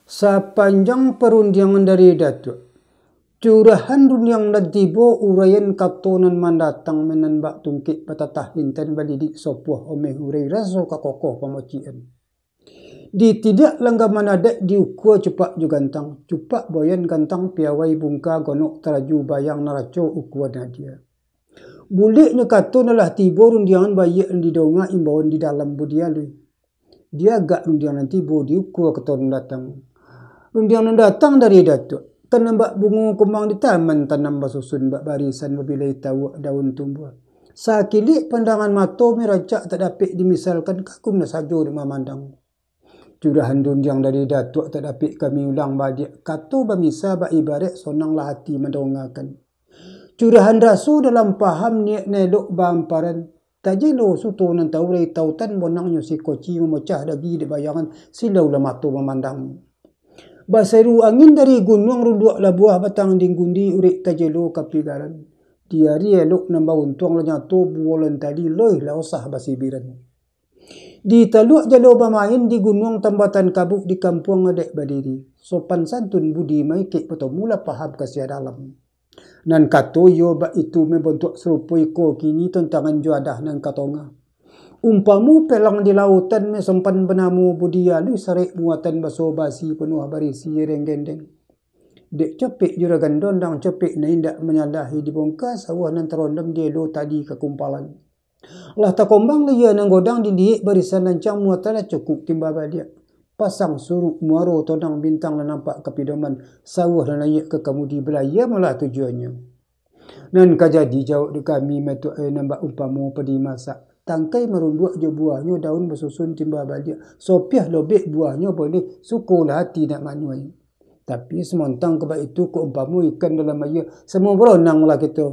Sepanjang perundiangan dari Datuk, curahan rundiang nadibo urayan katonan mandatang menanbak tungkik patatah hinten balidik sopuh omeh urai raso kakokoh pamocian. Di tidak langga manadek diukur cepak ju gantang, cupak boyan gantang piawai bungka gonok teraju bayang naraco ukuan nadia. Buliknya katon adalah tibo rundiangan bayi yang didonga imbauan di dalam budialu. Dia agak rundiangan tibo diukur keton datang. Rundiangan datang dari Datuk. Tanam bak bunga kembang di taman, tanam basusun bak barisan berbilai tahu daun tumbuh. Sakilik pandangan mata meracak tak dapat dimisalkan kagum sajo di memandang. Curahan rundiang dari Datuk tak dapat kami ulang badik. Kato bamisa bak ibarat sonanglah hati mendongakan. Curahan rasu dalam paham niat nelok bamparan. Tak jelo sutunan taurai tautan bonangnya si koci memecah dagi di bayangan silau lematu memandang. Baseru angin dari gunung runduak labuah batang dinggundi urik tajelo kapigaran. Diari elok nambah untung lenyato buolan tadi loih lausah basibiran. Di taluk jalo bermain di gunung tambatan kabuk di kampung adek badiri. Sopan santun budi maikik betul mula paham kasia dalam. Nan kato yo bak itu membentuk serupui ko kini tentangan juadah nan katonga. Umpamu pelang di lautan mesempan benamu budia lu sarik muatan baso basi penuh barisi renggendeng. Dek cepik juragan dondang cepik na indak menyalahi dibongkar sawah nan terondam dielo tadi ke kumpalan. Lah tak kombang lia nan godang diliik barisan lancang muatan cukup timba balik. Pasang suruk muaro todang bintang lan nampak kepidoman sawah dan ayak ke kemudi belaya malah tujuannya. Nan kajadi jauh di kami metu nambak umpamu pedi masak. Tangkai merunduk je buahnya daun bersusun timba balik. Sopiah lobek buahnya boleh sukulah hati nak manuai. Tapi semontang kebak itu keumpamu ikan dalam air semua beronang lah kita.